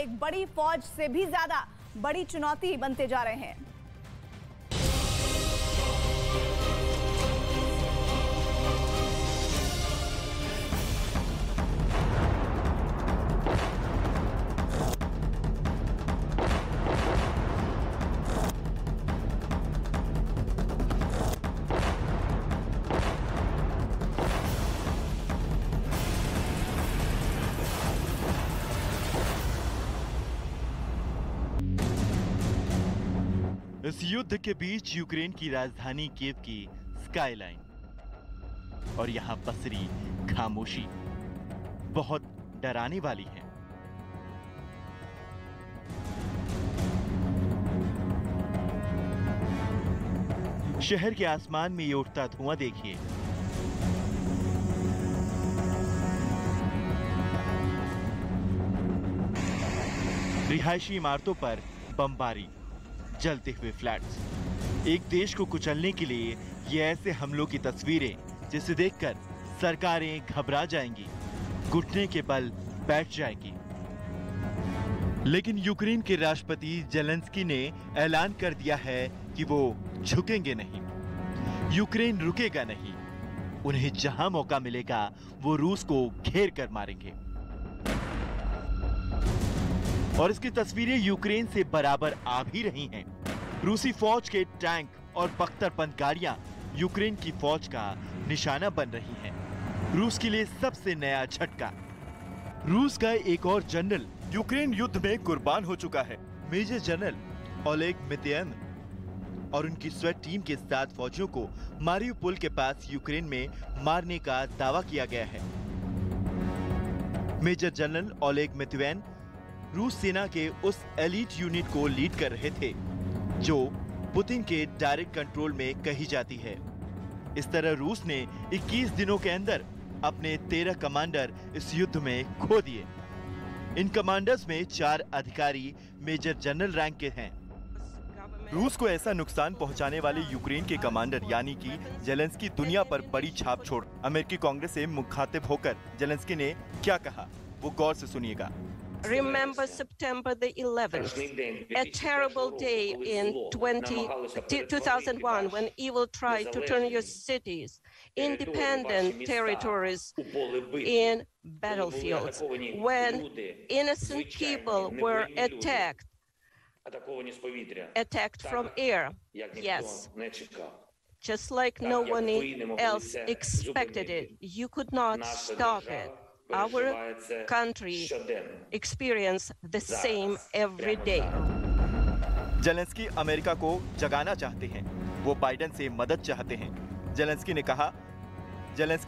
एक बड़ी फौज से भी ज्यादा बड़ी चुनौती बनते जा रहे हैं। इस युद्ध के बीच यूक्रेन की राजधानी कीव की स्काईलाइन और यहां पसरी खामोशी बहुत डराने वाली है। शहर के आसमान में ये उठता धुआं देखिए। रिहायशी इमारतों पर बमबारी, जलते हुए फ्लैट्स। एक देश को कुचलने के लिए ये ऐसे हमलों की तस्वीरें जिसे देखकर सरकारें घबरा जाएंगी, घुटने के बल बैठ जाएंगी। लेकिन यूक्रेन के राष्ट्रपति जेलेंस्की ने ऐलान कर दिया है कि वो झुकेंगे नहीं, यूक्रेन रुकेगा नहीं। उन्हें जहां मौका मिलेगा वो रूस को घेर कर मारेंगे। और इसकी तस्वीरें यूक्रेन से बराबर आ भी रही हैं। रूसी फौज के टैंक और बख्तरबंद गाड़ियां यूक्रेन की फौज का निशाना बन रही हैं। रूस के लिए सबसे नया झटका। रूस का एक और जनरल यूक्रेन युद्ध में कुर्बान हो चुका है। मेजर जनरल ओलेग मित्यन और उनकी स्वेट टीम के 7 फौजियों को मारिउपोल के पास यूक्रेन में मारने का दावा किया गया है। मेजर जनरल ओलेग मित्यन रूस सेना के उस एलीट यूनिट को लीड कर रहे थे जो पुतिन के डायरेक्ट कंट्रोल में कही जाती है। इस तरह रूस ने 21 दिनों के अंदर अपने 13 कमांडर इस युद्ध में खो दिए। इन कमांडर्स में 4 अधिकारी मेजर जनरल रैंक के हैं। रूस को ऐसा नुकसान पहुंचाने वाले यूक्रेन के कमांडर यानी कि जेलेंस्की दुनिया पर बड़ी छाप छोड़। अमेरिकी कांग्रेस से मुखातिब होकर जेलेंस्की ने क्या कहा, वो गौर से सुनिएगा। Remember September the 11th, a terrible day in 2001 when evil tried to turn your cities, independent territories, in battlefields, when innocent people were attacked from air. Yes, just like no one else expected it. You could not stop it. Our country experience the same every day. Zelensky America को जगाना चाहते हैं, वो Biden से मदद चाहते हैं। Zelensky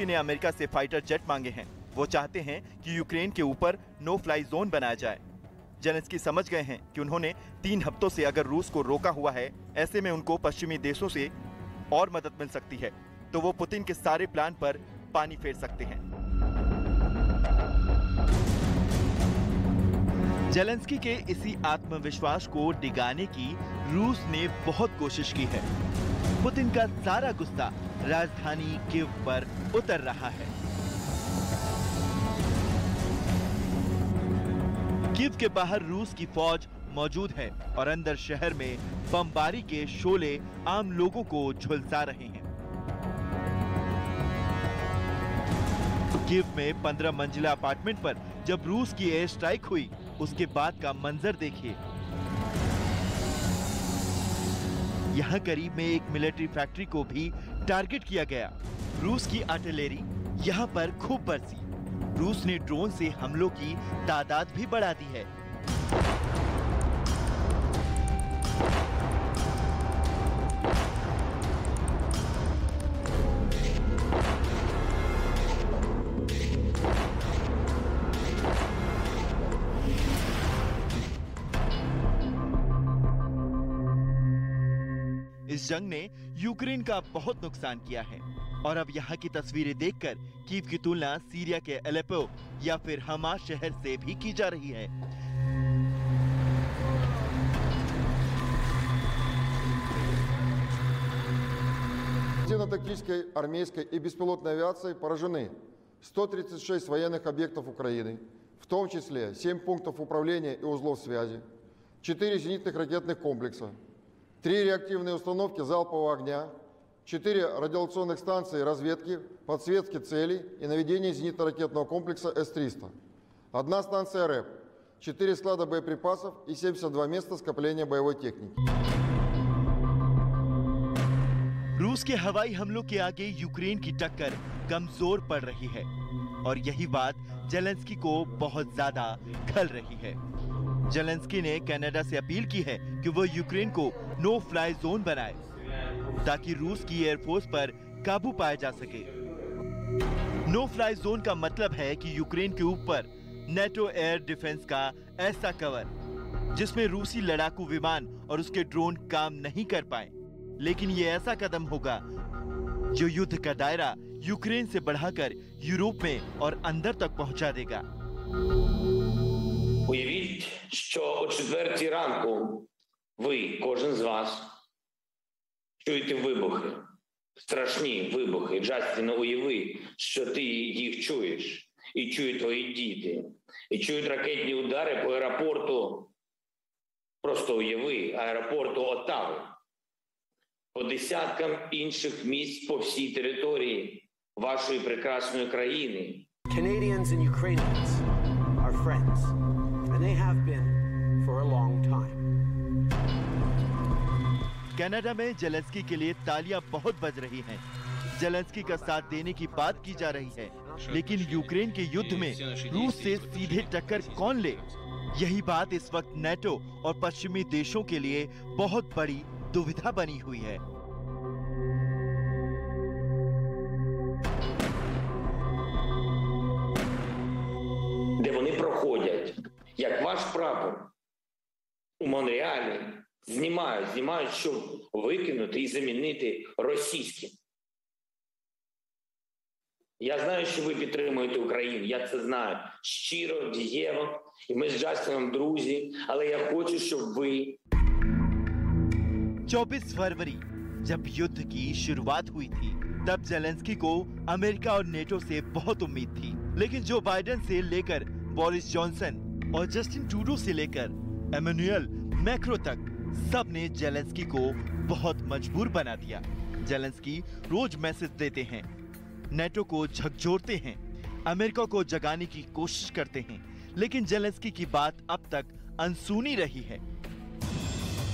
ने अमेरिका से फाइटर जेट मांगे हैं। वो चाहते हैं कि यूक्रेन के ऊपर नो फ्लाई जोन बनाया जाए। जेलेंस्की समझ गए हैं कि उन्होंने 3 हफ्तों से अगर रूस को रोका हुआ है, ऐसे में उनको पश्चिमी देशों से और मदद मिल सकती है, तो वो पुतिन के सारे प्लान पर पानी फेर सकते हैं। जेलेंस्की के इसी आत्मविश्वास को डिगाने की रूस ने बहुत कोशिश की है। पुतिन का सारा गुस्सा राजधानी कीव पर उतर रहा है। कीव के बाहर रूस की फौज मौजूद है और अंदर शहर में बमबारी के शोले आम लोगों को झुलसा रहे हैं। कीव में 15 मंजिला अपार्टमेंट पर जब रूस की एयर स्ट्राइक हुई, उसके बाद का मंजर देखिए। यहां करीब में एक मिलिट्री फैक्ट्री को भी टारगेट किया गया। रूस की आर्टिलरी यहां पर खूब बरसी। रूस ने ड्रोन से हमलों की तादाद भी बढ़ा दी है। इस जंग ने यूक्रेन का बहुत नुकसान किया है और अब यहाँ की तस्वीरें देखकर कीव की तुलना सीरिया के एलेपो या फिर हमास शहर से भी की जा रही है। Тактической, армейской и беспилотной авиацией поражены 136 военных объектов Украины, в том числе 7 пунктов управления и узлов связи, 4 зенитных ракетных комплекса, 3 реактивные установки залпового огня, 4 радиолокационных станции разведки, подсветки целей и наведения зенитно-ракетного комплекса С-300, 1 станция РЭП, 4 склада боеприпасов и 72 места скопления боевой техники. रूस के हवाई हमलों के आगे यूक्रेन की टक्कर कमजोर पड़ रही है और यही बात जेलेंस्की को बहुत ज्यादा खल रही है। जेलेंस्की ने कनाडा से अपील की है कि वो यूक्रेन को नो फ्लाई जोन बनाए ताकि रूस की एयरफोर्स पर काबू पाया जा सके। नो फ्लाई जोन का मतलब है कि यूक्रेन के ऊपर नेटो एयर डिफेंस का ऐसा कवर जिसमें रूसी लड़ाकू विमान और उसके ड्रोन काम नहीं कर पाए, लेकिन ये ऐसा कदम होगा जो युद्ध का दायरा यूक्रेन से बढ़ाकर यूरोप में और अंदर तक पहुंचा देगा। Уявіть, що о 4 ранку ви, кожен з вас, чуєте вибухи, страшні вибухи. Джастіне, уяви, що ти їх чуєш, і чують твої діти, і чують ракетні удари по аеропорту, просто уяви, аеропорту Оттави, по десяткам інших місць по всій території вашої прекрасної країни. Canadians and Ukrainians are friends, and they have been for a long time. Canada में जेलेंस्की के लिए तालियां बहुत बज रही हैं। जेलेंस्की का साथ देने की बात की जा रही है, लेकिन यूक्रेन के युद्ध में रूस से सीधे टक्कर कौन ले? यही बात इस वक्त नेटो और पश्चिमी देशों के लिए बहुत बड़ी दुविधा बनी हुई है। Де вони проходять, як ваш прапор у Монреалі, знімають, щоб викинути і замінити російським. Я знаю, що ви підтримуєте Україну, я це знаю. Щиро, дієво, і ми з Джастіном друзі, але я хочу, щоб ви... 24 फरवरी जब युद्ध की शुरुआत हुई थी, तब जेलेंस्की को अमेरिका और नेटो से बहुत उम्मीद थी, लेकिन जो बाइडेन से लेकर बोरिस जॉनसन और जस्टिन ट्रूडो से लेकर एमेनुएल मैक्रो तक सब ने जेलेंस्की को बहुत मजबूर बना दिया। जेलेंस्की रोज मैसेज देते हैं, नेटो को झकझोरते हैं, अमेरिका को जगाने की कोशिश करते हैं, लेकिन जेलेंस्की की बात अब तक अनसुनी रही है।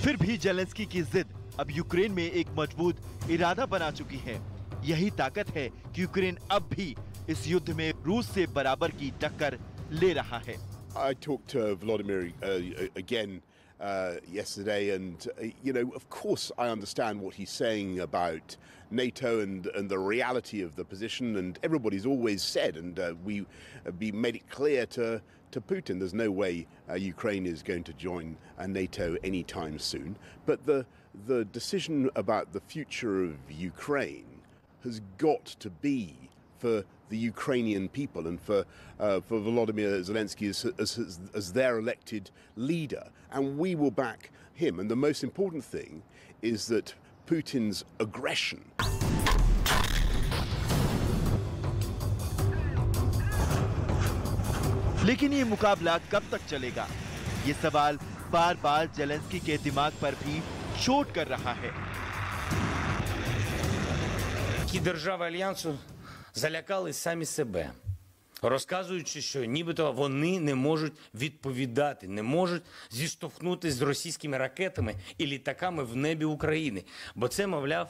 फिर भी जेलेंस्की की जिद अब यूक्रेन में एक मजबूत इरादा बना चुकी है। यही ताकत है कि यूक्रेन अब भी इस युद्ध में रूस से बराबर की टक्कर ले रहा है। I talked to Volodymyr again yesterday, and of course I understand what he's saying about NATO and the reality of the position, and everybody's always said, and we made it clear to Putin, there's no way Ukraine is going to join NATO anytime soon. But the decision about the future of Ukraine has got to be for the Ukrainian people and for Volodymyr Zelensky as their elected leader, and we will back him. And the most important thing is that Putin's aggression लेकिन ये मुकाबला कब तक चलेगा? ये सवाल बार-बार Zelensky के दिमाग पर भी चोट कर रहा है। Ті держави альянсу залякали самі себе, розказуючи, що нібито вони не можуть відповідати, не можуть зіштовхнутися з російськими ракетами і літаками в небі України, бо це, мовляв,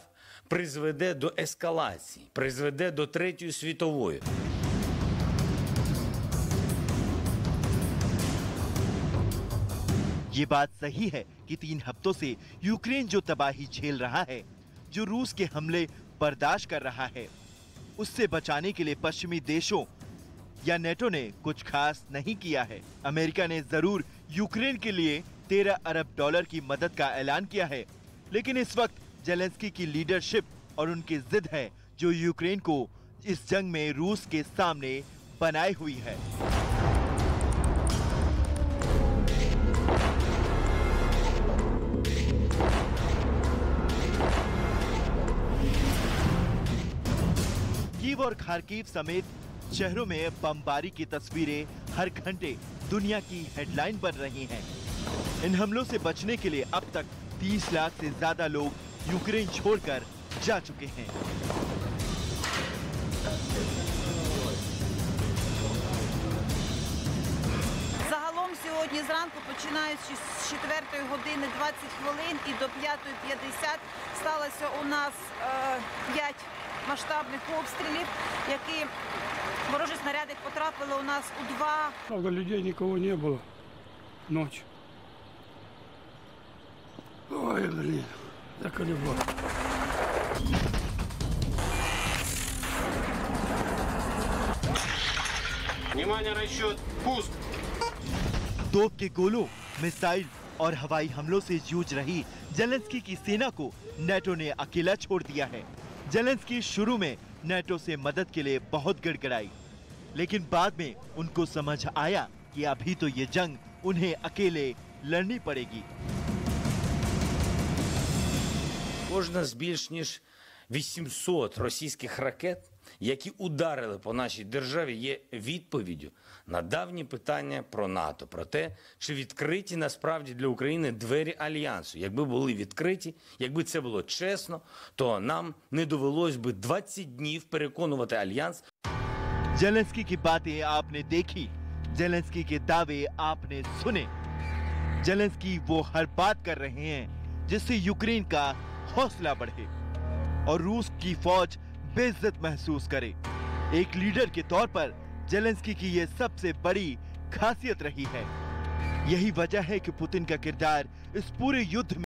призведе до ескалації, призведе до Третьої світової. ये बात सही है कि 3 हफ्तों से यूक्रेन जो तबाही झेल रहा है, जो रूस के हमले बर्दाश्त कर रहा है, उससे बचाने के लिए पश्चिमी देशों या नेटो ने कुछ खास नहीं किया है। अमेरिका ने जरूर यूक्रेन के लिए $13 अरब की मदद का ऐलान किया है, लेकिन इस वक्त जेलेंस्की की लीडरशिप और उनकी जिद है जो यूक्रेन को इस जंग में रूस के सामने बनाए हुई है। कीव और खार्किव समेत शहरों में बमबारी की तस्वीरें हर घंटे दुनिया की हेडलाइन बन रही हैं। इन हमलों से बचने के लिए अब तक 30 लाख से ज्यादा लोग यूक्रेन छोड़कर जा चुके हैं। Загалом сьогодні зранку, починаючи з 4 години 20 хвилин і до 5:50, сталося у нас 5 масштабних обстрілів, які ворожі снаряди потрапили у нас у 2. Правда, людей никого не было. Ночь. Ой, блин, заколебал. Внимание, расчет. Пуск. तोप के गोलों, मिसाइल और हवाई हमलों से जूझ रही जेलेंस्की की सेना को नेटो ने अकेला छोड़ दिया है। जेलेंस्की शुरू में नेटो से मदद के लिए बहुत गिड़गिड़ाई, लेकिन बाद में उनको समझ आया कि अभी तो ये जंग उन्हें अकेले लड़नी पड़ेगी। Кожна з більш ніж 800 російських ракет, які ударили по нашій державі, є відповіддю на давні питання про НАТО, про те, чи відкриті насправді для України двері Альянсу. Якби були відкриті, якби це було чесно, то нам не довелось би 20 днів переконувати Альянс. जेलेंस्की की बातें आपने देखी, जेलेंस्की के दावे आपने सुने। जेलेंस्की वो हर बात कर रहे हैं जिससे यूक्रेन का हौसला बढ़े और रूस की फौज बेइज्जत महसूस करे। एक लीडर के तौर पर जेलेंस्की की ये सबसे बड़ी खासियत रही है। यही वजह है कि पुतिन का किरदार इस पूरे युद्ध में